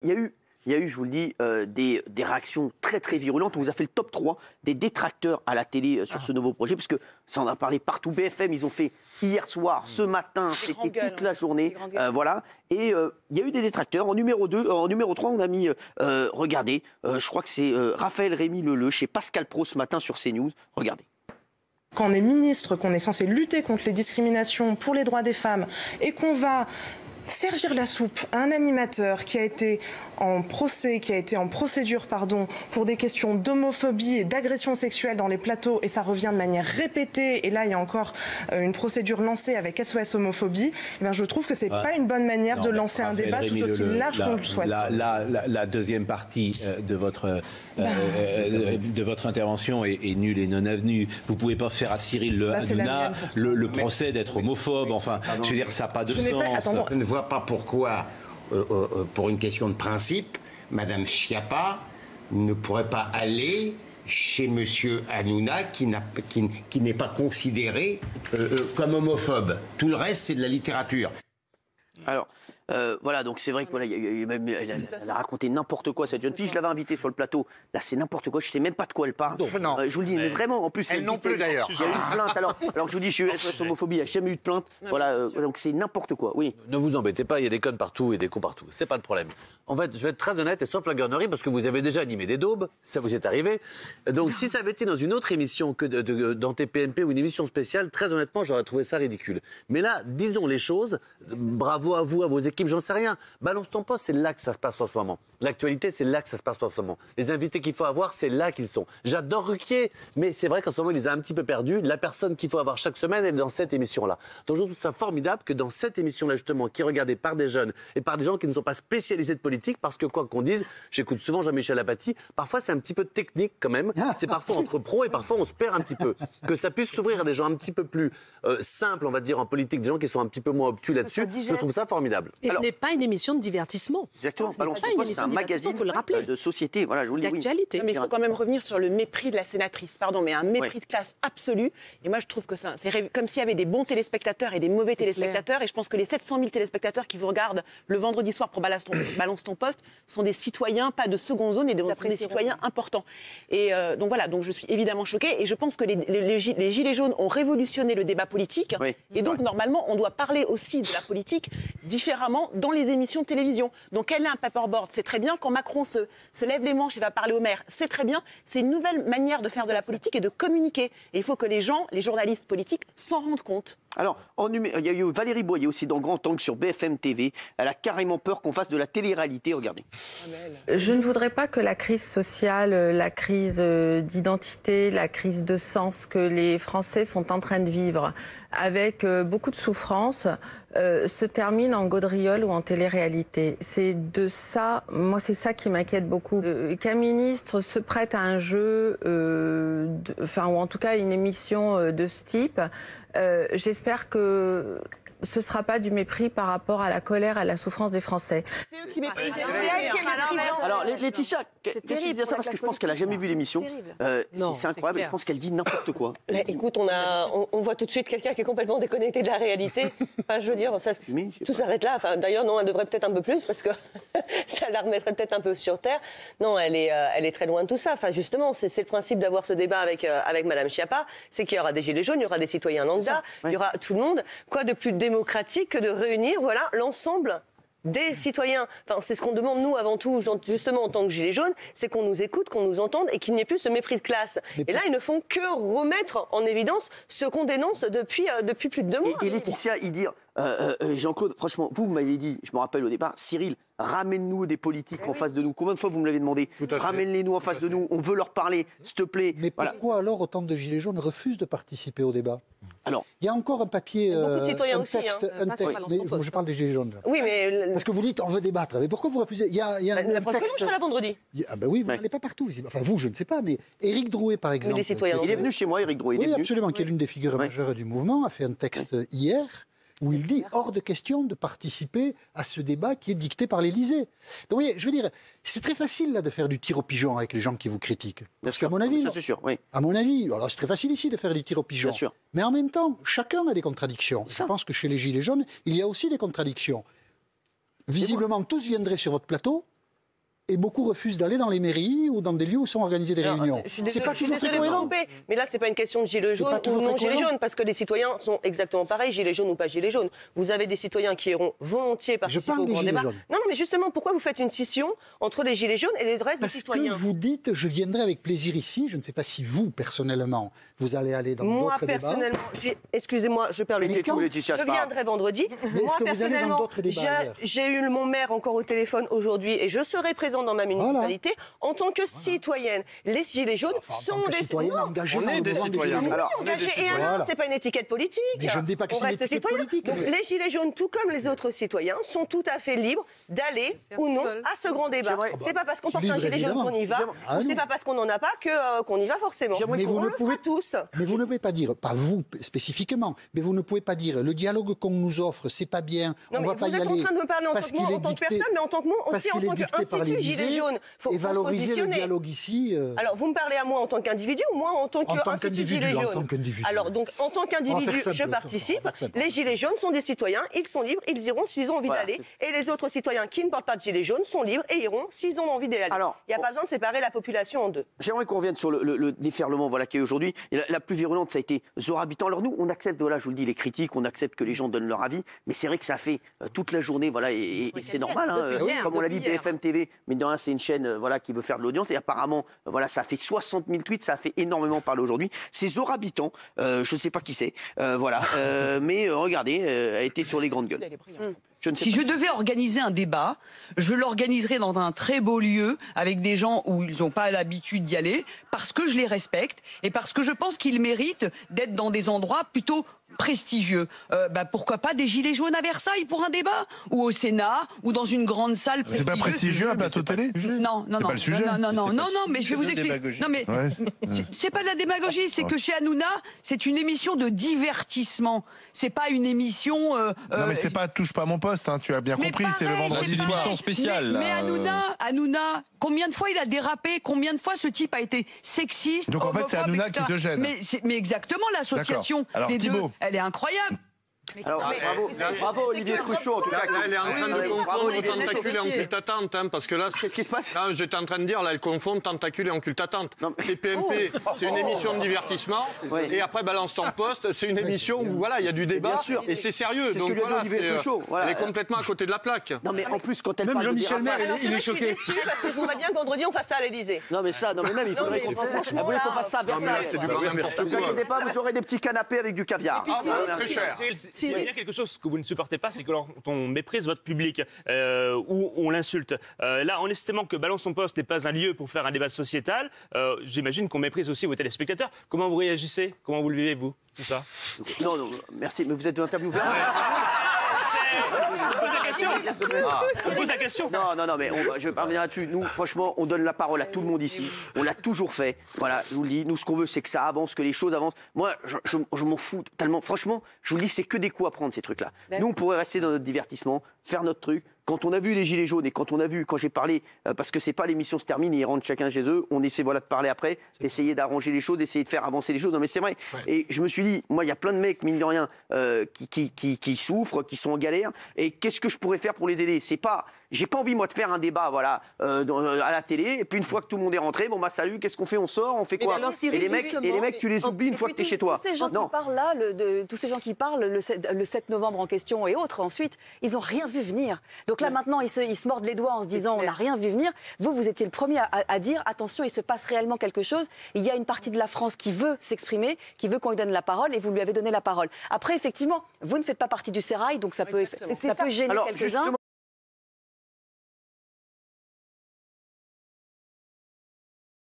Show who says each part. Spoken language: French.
Speaker 1: Il y a eu, je vous le dis, des réactions très très virulentes. On vous a fait le top 3 des détracteurs à la télé sur ce nouveau projet, parce que ça en a parlé partout. BFM, ils ont fait hier soir, ce matin, c'était toute la journée. Voilà. Et il y a eu des détracteurs. En numéro 3, on a mis, regardez, je crois que c'est Raphaël Rémy Leleu chez Pascal Pro ce matin sur CNews. Regardez.
Speaker 2: Quand on est ministre, qu'on est censé lutter contre les discriminations pour les droits des femmes et qu'on va servir la soupe à un animateur qui a été en procédure, pour des questions d'homophobie et d'agression sexuelle dans les plateaux, et ça revient de manière répétée, et là il y a encore une procédure lancée avec SOS homophobie, eh bien, je trouve que c'est pas une bonne manière de lancer un débat tout aussi large qu'on le souhaite.
Speaker 3: La deuxième partie de votre intervention est nulle et non avenue. Vous pouvez pas faire à Cyril Hanouna le procès d'être homophobe. Enfin, je veux dire, ça n'a pas de sens.
Speaker 4: Je ne vois pas pourquoi, pour une question de principe, Madame Schiappa ne pourrait pas aller chez Monsieur Hanouna qui n'est pas considéré comme homophobe. Tout le reste, c'est de la littérature.
Speaker 1: Alors, voilà, donc c'est vrai que voilà, elle a raconté n'importe quoi, cette jeune fille. Je l'avais invitée sur le plateau. Là, c'est n'importe quoi. Je sais même pas de quoi elle parle. Je vous le dis, mais vraiment, en plus,
Speaker 5: elle non plus d'ailleurs.
Speaker 1: Il y a eu une plainte. Alors que je vous dis, je suis SOS homophobie, il n'y a jamais eu de plainte. Voilà, donc c'est n'importe quoi. Oui.
Speaker 6: Ne vous embêtez pas, il y a des connes partout et des cons partout. C'est pas le problème. En fait, je vais être très honnête et sauf la flagornerie, parce que vous avez déjà animé des daubes, ça vous est arrivé. Donc, si ça avait été dans une autre émission que dans TPMP ou une émission spéciale, très honnêtement, j'aurais trouvé ça ridicule. Mais là, disons les choses. Bravo à vous, à vos équipes, j'en sais rien. Balance ton poste, c'est là que ça se passe en ce moment. L'actualité, c'est là que ça se passe en ce moment. Les invités qu'il faut avoir, c'est là qu'ils sont. J'adore Ruquier, mais c'est vrai qu'en ce moment, il les a un petit peu perdus. La personne qu'il faut avoir chaque semaine, elle est dans cette émission-là. Donc je trouve ça formidable que dans cette émission-là, justement, qui est regardée par des jeunes et par des gens qui ne sont pas spécialisés de politique, parce que quoi qu'on dise, j'écoute souvent Jean-Michel Apathy, parfois c'est un petit peu technique quand même. C'est parfois entre pros et parfois on se perd un petit peu. Que ça puisse s'ouvrir à des gens un petit peu plus simples, on va dire, en politique, des gens qui sont un petit peu moins obtus là-dessus, je trouve ça formidable.
Speaker 7: Et ce n'est pas une émission de divertissement.
Speaker 1: Exactement. C'est un magazine de société. Voilà, je vous le dis.
Speaker 8: D'actualité. Mais il faut quand même revenir sur le mépris de la sénatrice. Pardon, mais un mépris de classe absolu. Et moi, je trouve que c'est comme s'il y avait des bons téléspectateurs et des mauvais téléspectateurs. Et je pense que les 700 000 téléspectateurs qui vous regardent le vendredi soir pour Balance ton poste sont des citoyens, pas de seconde zone, et sont des citoyens importants. Et donc voilà, donc je suis évidemment choquée. Et je pense que les Gilets jaunes ont révolutionné le débat politique. Oui. Et donc, normalement, on doit parler aussi de la politique différemment dans les émissions de télévision. Donc elle a un paperboard, c'est très bien. Quand Macron se lève les manches et va parler au maire, c'est très bien. C'est une nouvelle manière de faire de la politique et de communiquer. Et il faut que les gens, les journalistes politiques, s'en rendent compte.
Speaker 1: Alors, il y a eu Valérie Boyer aussi dans Grand Angle sur BFM TV. Elle a carrément peur qu'on fasse de la télé-réalité. Regardez.
Speaker 9: Je ne voudrais pas que la crise sociale, la crise d'identité, la crise de sens que les Français sont en train de vivre avec beaucoup de souffrance se termine en gaudriole ou en télé-réalité. C'est de ça, moi c'est ça qui m'inquiète beaucoup. Qu'un ministre se prête à un jeu, ou en tout cas une émission de ce type, j'espère que ce ne sera pas du mépris par rapport à la colère, à la souffrance des Français.
Speaker 8: C'est eux qui méprisent.
Speaker 1: Alors, Laetitia, qu'est-ce que tu dis à ça? Parce que je pense qu'elle n'a jamais vu l'émission. C'est incroyable, je pense qu'elle dit n'importe quoi.
Speaker 10: Mais écoute, on voit tout de suite quelqu'un qui est complètement déconnecté de la réalité. Enfin, je veux dire, tout s'arrête là. Enfin, d'ailleurs, non, elle devrait peut-être un peu plus, parce que ça la remettrait peut-être un peu sur terre. Non, elle est très loin de tout ça. Enfin, justement, c'est le principe d'avoir ce débat avec Madame Schiappa, c'est qu'il y aura des gilets jaunes, il y aura des citoyens lambda, il y aura tout le monde. Quoi de plus démocratique que de réunir l'ensemble des citoyens. Enfin, c'est ce qu'on demande, nous, avant tout, justement, en tant que gilets jaunes, c'est qu'on nous écoute, qu'on nous entende et qu'il n'y ait plus ce mépris de classe. Et là, ils ne font que remettre en évidence ce qu'on dénonce depuis plus de 2 mois.
Speaker 1: Et Laetitia, il dit, Jean-Claude, franchement, vous m'avez dit, je me rappelle au départ, Cyril, ramène-nous des politiques en face de nous. Combien de fois vous me l'avez demandé? Ramène-les-nous en face de nous, on veut leur parler, s'il te plaît.
Speaker 11: Mais pourquoi alors autant de gilets jaunes refusent de participer au débat?
Speaker 1: Alors,
Speaker 11: il y a encore un papier,
Speaker 10: beaucoup de citoyens
Speaker 11: un texte, mais je parle des gilets jaunes. Là.
Speaker 10: Oui, mais
Speaker 11: parce que vous dites on veut débattre. Mais pourquoi vous refusez? Il y a un texte.
Speaker 10: Je serai là vendredi.
Speaker 11: Ah ben oui, vous n'allez pas partout. Enfin vous, je ne sais pas, mais Éric Drouet, par exemple.
Speaker 1: Il est venu chez moi, Éric Drouet.
Speaker 11: Oui, absolument, qui est l'une des figures majeures du mouvement, a fait un texte hier où il dit hors de question de participer à ce débat qui est dicté par l'Élysée. Donc, je veux dire, c'est très facile là de faire du tir au pigeon avec les gens qui vous critiquent. Parce qu'à mon avis,
Speaker 1: c'est sûr, oui.
Speaker 11: À mon avis, alors c'est très facile ici de faire du tir au pigeon.
Speaker 1: Bien sûr.
Speaker 11: Mais en même temps, chacun a des contradictions. Je pense que chez les Gilets jaunes, il y a aussi des contradictions. Visiblement, tous viendraient sur votre plateau. et beaucoup refusent d'aller dans les mairies ou dans des lieux où sont organisées des réunions. C'est pas toujours très cohérent.
Speaker 10: Mais là, c'est pas une question de gilets jaunes ou non gilets jaunes, parce que les citoyens sont exactement pareils, gilets jaunes ou pas gilets jaunes. Vous avez des citoyens qui iront volontiers participer au grand débat. Non, mais justement, pourquoi vous faites une scission entre les gilets jaunes et les restes des citoyens?
Speaker 11: Parce que vous dites, je viendrai avec plaisir ici. Je ne sais pas si vous, personnellement, vous allez aller dans d'autres débats.
Speaker 10: Moi, personnellement, excusez-moi, je perds le téléphone. Je viendrai vendredi. Moi, personnellement, j'ai eu mon maire encore au téléphone aujourd'hui et je serai présent dans ma municipalité en tant que citoyenne. Les gilets jaunes sont des citoyens engagés.
Speaker 6: On est des citoyens.
Speaker 10: Et alors, c'est pas une étiquette politique.
Speaker 11: Mais je ne dis pas que c'est une étiquette politique.
Speaker 10: Donc, les gilets jaunes, tout comme les autres citoyens, sont tout à fait libres d'aller ou non à ce grand débat. C'est pas parce qu'on porte un gilet jaune qu'on y va, ou c'est pas parce qu'on n'en a pas qu'on y va forcément.
Speaker 11: Mais vous ne pouvez
Speaker 10: tous.
Speaker 11: Mais vous ne pouvez pas dire, pas vous spécifiquement, mais vous ne pouvez pas dire le dialogue qu'on nous offre, c'est pas bien, on va pas y aller.
Speaker 10: Vous êtes en train de me parler en tant que personne, mais en tant que moi aussi en tant qu'institut gilet jaune.
Speaker 11: Et valoriser le dialogue ici.
Speaker 10: Alors vous me parlez à moi en tant qu'individu ou moi en tant qu'institut gilet jaune?
Speaker 11: En tant qu'individu.
Speaker 10: Alors donc en tant qu'individu, je participe. Les gilets jaunes sont des citoyens, ils sont libres, ils iront s'ils ont envie d'aller. Et les autres citoyens qui ne portent pas de gilet jaune sont libres et iront s'ils ont envie d'aller. Il n'y a pas besoin de séparer la population en deux.
Speaker 1: J'aimerais qu'on revienne sur le déferlement qu'il y a aujourd'hui. La plus virulente, ça a été Zora Habitant. Alors nous, on accepte, je vous le dis, les critiques, on accepte que les gens donnent leur avis, mais c'est vrai que ça fait toute la journée, et c'est normal. Comme on l'a dit, BFM TV, mais de rien, c'est une chaîne qui veut faire de l'audience. Et apparemment, ça fait 60 000 tweets, ça a fait énormément parler aujourd'hui. C'est Zora Habitant, je ne sais pas qui c'est, mais regardez, elle a été sur les grandes gueules.
Speaker 5: Si je devais organiser un débat, je l'organiserais dans un très beau lieu, avec des gens où ils n'ont pas l'habitude d'y aller, parce que je les respecte et parce que je pense qu'ils méritent d'être dans des endroits plutôt prestigieux. Pourquoi pas des gilets jaunes à Versailles pour un débat, ou au Sénat, ou dans une grande salle prestigieuse.
Speaker 12: C'est pas prestigieux un plateau télé?
Speaker 5: Non, mais je vais vous expliquer. Non, mais c'est pas de la démagogie, c'est que chez Hanouna, c'est une émission de divertissement. C'est pas une émission.
Speaker 12: Non, mais c'est pas touche pas à mon poste, hein, tu as bien compris, c'est le vendredi soir.
Speaker 3: C'est une émission spéciale.
Speaker 5: Mais Hanouna, combien de fois il a dérapé, combien de fois ce type a été sexiste.
Speaker 12: Donc en fait, c'est Hanouna qui te gêne.
Speaker 5: Mais exactement, l'association des deux, elle est incroyable.
Speaker 1: Alors, bravo Olivier Truchot en tout cas.
Speaker 13: Elle est en train de confondre tentacule et occultatante, parce que là,
Speaker 1: qu'est-ce qui se passe?
Speaker 13: Là, j'étais en train de dire, là, elle confond tentacule et occultatante. TPMP, c'est une émission de divertissement, et après Balance ton poste, c'est une émission où il y a du débat, et c'est sérieux. Donc elle est complètement à côté de la plaque.
Speaker 1: Non mais en plus quand elle
Speaker 10: parle
Speaker 1: de
Speaker 10: Jean-Michel Maire, il est choqué. Parce que je voudrais bien que vendredi on fasse ça à l'Élysée.
Speaker 1: Non mais même il faudrait qu'on fasse ça à Versailles.
Speaker 13: C'est du grand n'importe quoi.
Speaker 1: Ne vous inquiétez pas, vous aurez des petits canapés avec du caviar.
Speaker 13: Très cher.
Speaker 14: S'il y a quelque chose que vous ne supportez pas, c'est que quand on méprise votre public ou on l'insulte. Là, en estimant que Balance ton poste n'est pas un lieu pour faire un débat sociétal, j'imagine qu'on méprise aussi vos téléspectateurs. Comment vous réagissez? Comment vous le vivez, vous, tout ça?
Speaker 1: Non, merci, mais vous êtes intervieweur.
Speaker 14: Ça me pose la question.
Speaker 1: Non, mais je vais pas revenir là-dessus. Nous, franchement, on donne la parole à tout le monde ici. On l'a toujours fait. Voilà, je vous le dis. Nous, ce qu'on veut, c'est que ça avance, que les choses avancent. Moi, je m'en fous tellement. Franchement, je vous le dis, c'est que des coups à prendre, ces trucs-là. Nous, on pourrait rester dans notre divertissement, faire notre truc. Quand on a vu les gilets jaunes et quand j'ai parlé, parce que c'est pas l'émission se termine, ils rentrent chacun chez eux, on essaie de parler après, essayer d'arranger les choses, d'essayer de faire avancer les choses. Non mais c'est vrai. Ouais. Et je me suis dit, moi il y a plein de mecs, mine de rien, qui souffrent, qui sont en galère. Et qu'est-ce que je pourrais faire pour les aider? C'est pas, j'ai pas envie moi de faire un débat, à la télé. Et puis une fois que tout le monde est rentré, salut, qu'est-ce qu'on fait? On sort, on fait quoi?
Speaker 7: Alors, Cyril,
Speaker 1: et les mecs, tu les oublies une fois que t'es chez toi.
Speaker 7: Tous ces gens qui parlent là, tous ces gens qui parlent le 7 novembre en question et autres, ensuite, ils ont rien vu venir. Donc là maintenant, ils se mordent les doigts en se disant on n'a rien vu venir. Vous étiez le premier à dire attention, il se passe réellement quelque chose. Il y a une partie de la France qui veut s'exprimer, qui veut qu'on lui donne la parole, et vous lui avez donné la parole. Après, effectivement, vous ne faites pas partie du sérail, donc ça peut gêner quelques-uns.